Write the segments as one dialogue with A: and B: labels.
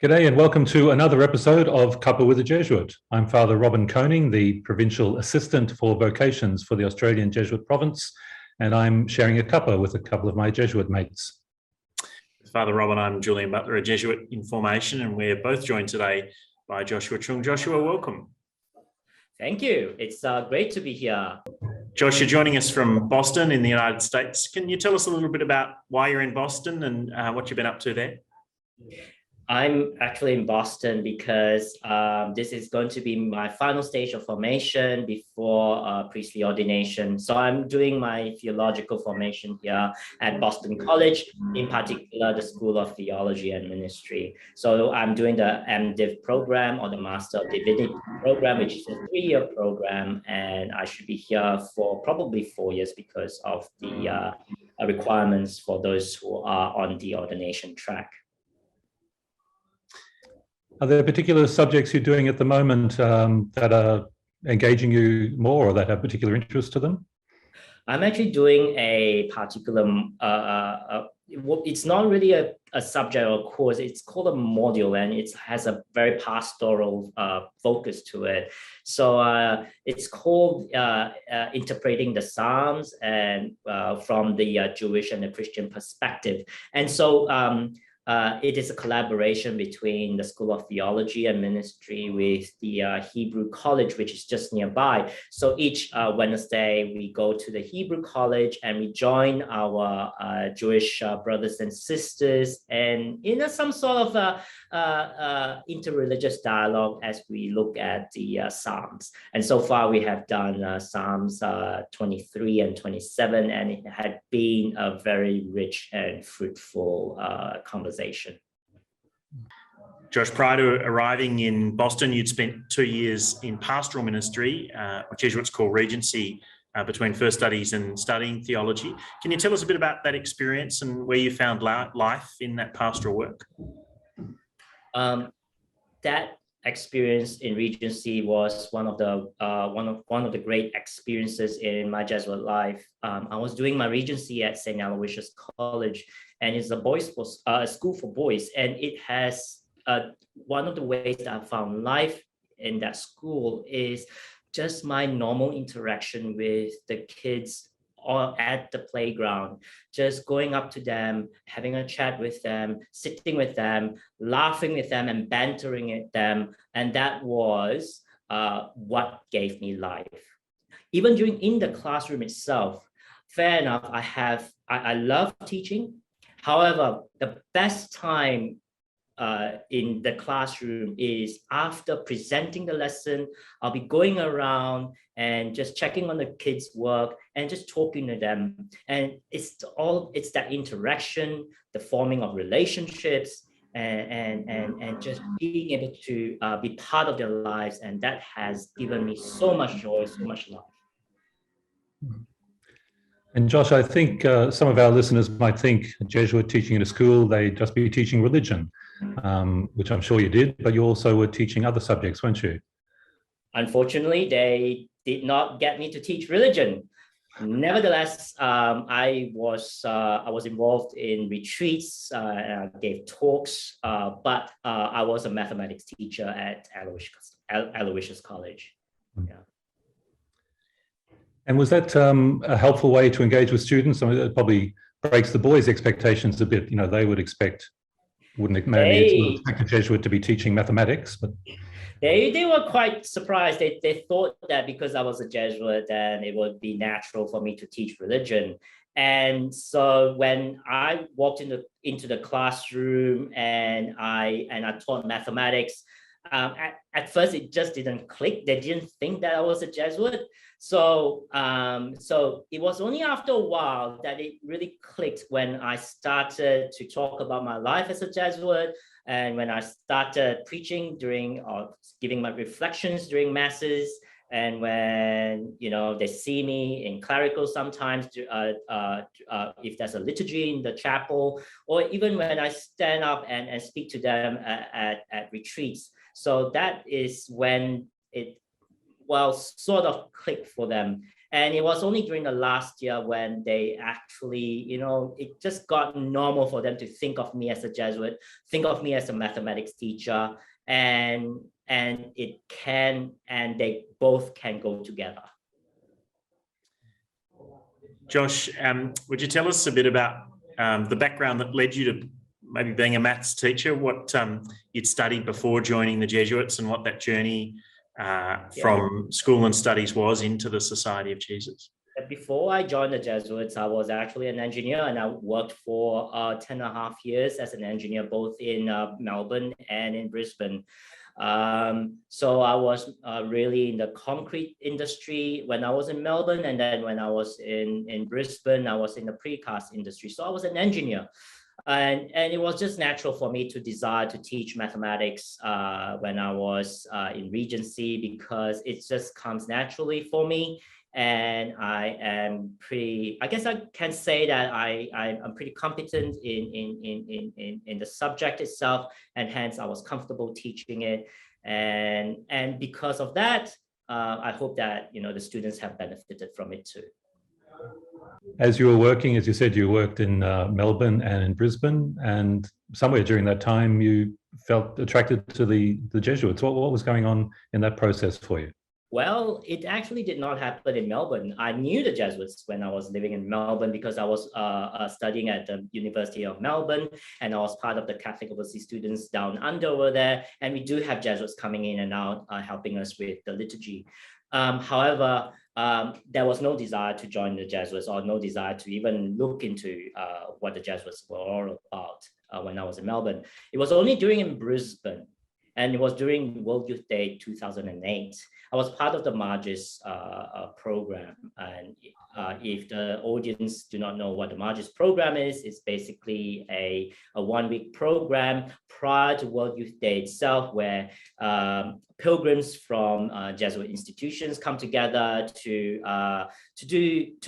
A: G'day and welcome to another episode of Cuppa with a Jesuit. I'm Father Robin Koning, the Provincial Assistant for Vocations for the Australian Jesuit Province, and I'm sharing a cuppa with a couple of my Jesuit mates.
B: Father Robin, I'm Julian Butler, a Jesuit in formation, and we're both joined today by Joshua Choong. Joshua, welcome.
C: Thank you. It's great to be here.
B: Josh, you're joining us from Boston in the United States. Can you tell us a little bit about why you're in Boston and what you've been up to there?
C: I'm actually in Boston because this is going to be my final stage of formation before priestly ordination. So I'm doing my theological formation here at Boston College, in particular the School of Theology and Ministry. So I'm doing the MDiv program, or the Master of Divinity program, which is a 3-year program, and I should be here for probably 4 years because of the requirements for those who are on the ordination track.
A: Are there particular subjects you're doing at the moment that are engaging you more or that have particular interest to them?
C: I'm actually doing a particular, it's not really a subject or course, it's called a module, and it has a very pastoral focus to it. So it's called Interpreting the Psalms and from the Jewish and the Christian perspective. And so it is a collaboration between the School of Theology and Ministry with the Hebrew College, which is just nearby. So each Wednesday, we go to the Hebrew College and we join our Jewish brothers and sisters and in some sort of interreligious dialogue as we look at the Psalms. And so far, we have done Psalms 23 and 27, and it had been a very rich and fruitful conversation.
B: Josh, prior to arriving in Boston, you'd spent 2 years in pastoral ministry, what Jesuits call regency, between first studies and studying theology. Can you tell us a bit about that experience and where you found life in that pastoral work?
C: That experience in regency was one of the great experiences in my Jesuit life. I was doing my regency at St. Aloysius College, and it's a school for boys, and it has one of the ways that I found life in that school is just my normal interaction with the kids or at the playground, just going up to them, having a chat with them, sitting with them, laughing with them, and bantering at them. And that was what gave me life. Even in the classroom itself, fair enough, I love teaching. However, the best time in the classroom is after presenting the lesson. I'll be going around and just checking on the kids' work and just talking to them. And it's that interaction, the forming of relationships, and just being able to be part of their lives. And that has given me so much joy, so much love.
A: And Josh, I think some of our listeners might think Jesuit teaching in a school, they'd just be teaching religion, which I'm sure you did, but you also were teaching other subjects, weren't you?
C: Unfortunately, they did not get me to teach religion. Nevertheless, I was involved in retreats, gave talks, but I was a mathematics teacher at Aloysius College. Yeah.
A: And was that a helpful way to engage with students? I mean, it probably breaks the boys' expectations a bit. You know, they would expect, maybe expect a Jesuit to be teaching mathematics, but
C: they were quite surprised. They thought that because I was a Jesuit, then it would be natural for me to teach religion. And so when I walked into the classroom and I taught mathematics, at first it just didn't click. They didn't think that I was a Jesuit. So it was only after a while that it really clicked when I started to talk about my life as a Jesuit, and when I started preaching or giving my reflections during masses, and when they see me in clerical sometimes, if there's a liturgy in the chapel, or even when I stand up and speak to them at retreats. So that is when it sort of clicked for them. And it was only during the last year when they actually, it just got normal for them to think of me as a Jesuit, think of me as a mathematics teacher, and they both can go together.
B: Josh, would you tell us a bit about the background that led you to maybe being a maths teacher, what you'd studied before joining the Jesuits, and what that journey from school and studies was into the Society of Jesus?
C: Before I joined the Jesuits, I was actually an engineer, and I worked for 10.5 years as an engineer, both in Melbourne and in Brisbane. So I was really in the concrete industry when I was in Melbourne, and then when I was in Brisbane, I was in the precast industry. So I was an engineer. And it was just natural for me to desire to teach mathematics when I was in Regency, because it just comes naturally for me. And I guess I can say that I'm pretty competent in the subject itself, and hence I was comfortable teaching it. And because of that, I hope that, the students have benefited from it too.
A: As you were working, as you said, you worked in Melbourne and in Brisbane, and somewhere during that time you felt attracted to the Jesuits. What was going on in that process for you?
C: Well, it actually did not happen in Melbourne. I knew the Jesuits when I was living in Melbourne, because I was studying at the University of Melbourne, and I was part of the Catholic overseas students down under over there. And we do have Jesuits coming in and out, helping us with the liturgy. However, there was no desire to join the Jesuits, or no desire to even look into what the Jesuits were all about when I was in Melbourne. It was only during in Brisbane, and it was during World Youth Day 2008. I was part of the Margis program. And if the audience do not know what the Margis program is, it's basically a 1-week program prior to World Youth Day itself, where pilgrims from Jesuit institutions come together to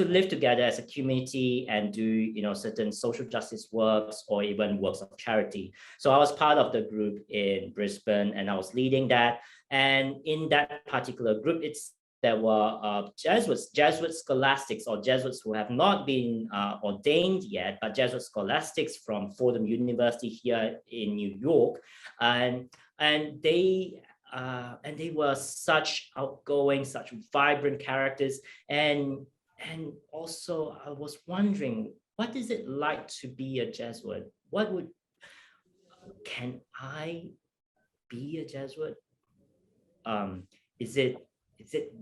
C: live together as a community and do certain social justice works, or even works of charity. So I was part of the group in Brisbane, and I was leading that. And in that particular group, there were Jesuit scholastics, or Jesuits who have not been ordained yet, but Jesuit scholastics from Fordham University here in New York, and they were such outgoing, such vibrant characters, and also I was wondering, what is it like to be a Jesuit? Can I be a Jesuit? Is it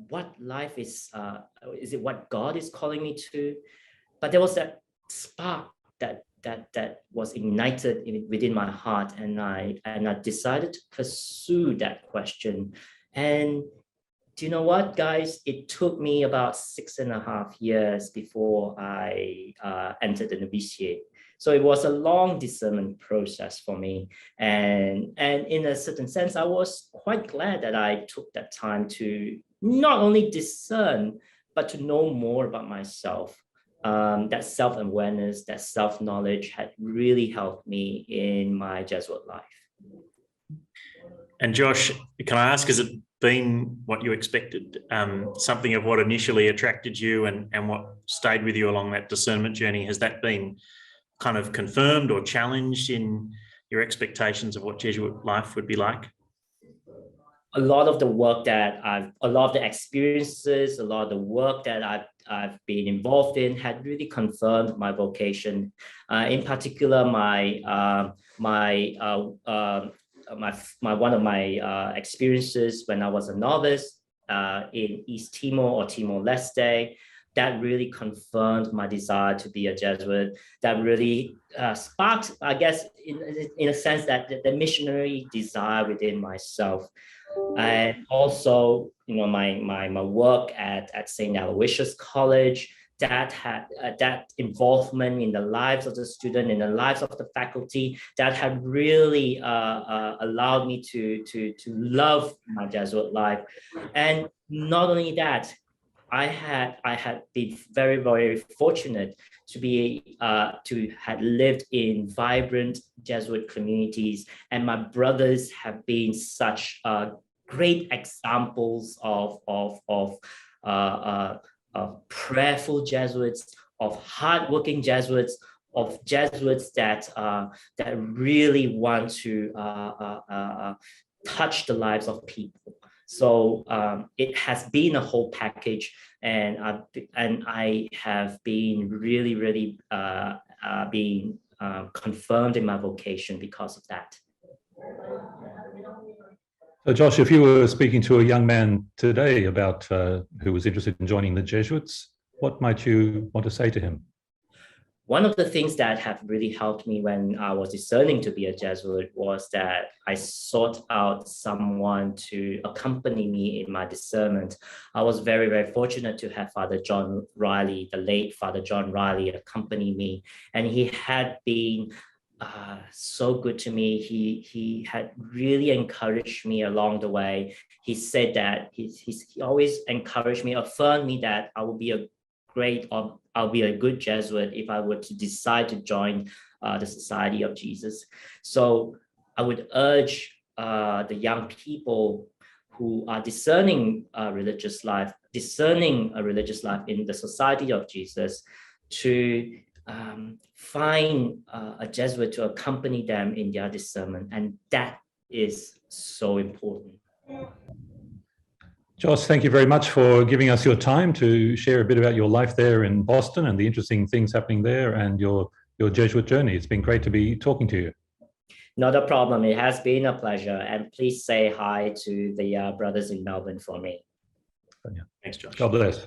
C: what life is it what God is calling me to? But there was that spark that was ignited within my heart, and I decided to pursue that question. And do you know what, guys? It took me about 6.5 years before I entered the novitiate. So it was a long discernment process for me. And in a certain sense, I was quite glad that I took that time to not only discern, but to know more about myself. That self-awareness, that self-knowledge had really helped me in my Jesuit life.
B: And Josh, can I ask, has it been what you expected? Something of what initially attracted you and what stayed with you along that discernment journey? Has that been kind of confirmed or challenged in your expectations of what Jesuit life would be like?
C: A lot of the work a lot of the experiences, a lot of the work that I've been involved in had really confirmed my vocation. In particular, my one of my experiences when I was a novice in East Timor or Timor-Leste, that really confirmed my desire to be a Jesuit. That really sparked, I guess, in a sense, that the missionary desire within myself. And also, my work at St. Aloysius College, that had that involvement in the lives of the student, in the lives of the faculty, that had really allowed me to love my Jesuit life. And not only that, I had been very, very fortunate to have lived in vibrant Jesuit communities, and my brothers have been such great examples of prayerful Jesuits, of hardworking Jesuits, of Jesuits that really want to touch the lives of people. So it has been a whole package, and I have been really being confirmed in my vocation because of that.
A: So Josh, if you were speaking to a young man today about who was interested in joining the Jesuits, what might you want to say to him?
C: One of the things that have really helped me when I was discerning to be a Jesuit was that I sought out someone to accompany me in my discernment. I was very fortunate to have Father John Riley, the late Father John Riley, accompany me, and he had been so good to me. He had really encouraged me along the way. He said that he always encouraged me, affirmed me that I will be I'll be a good Jesuit if I were to decide to join the Society of Jesus. So I would urge the young people who are discerning a religious life in the Society of Jesus to find a Jesuit to accompany them in their discernment, and that is so important.
A: Josh, thank you very much for giving us your time to share a bit about your life there in Boston and the interesting things happening there and your Jesuit journey. It's been great to be talking to you.
C: Not a problem. It has been a pleasure. And please say hi to the brothers in Melbourne for me.
B: Thanks, Josh.
A: God bless.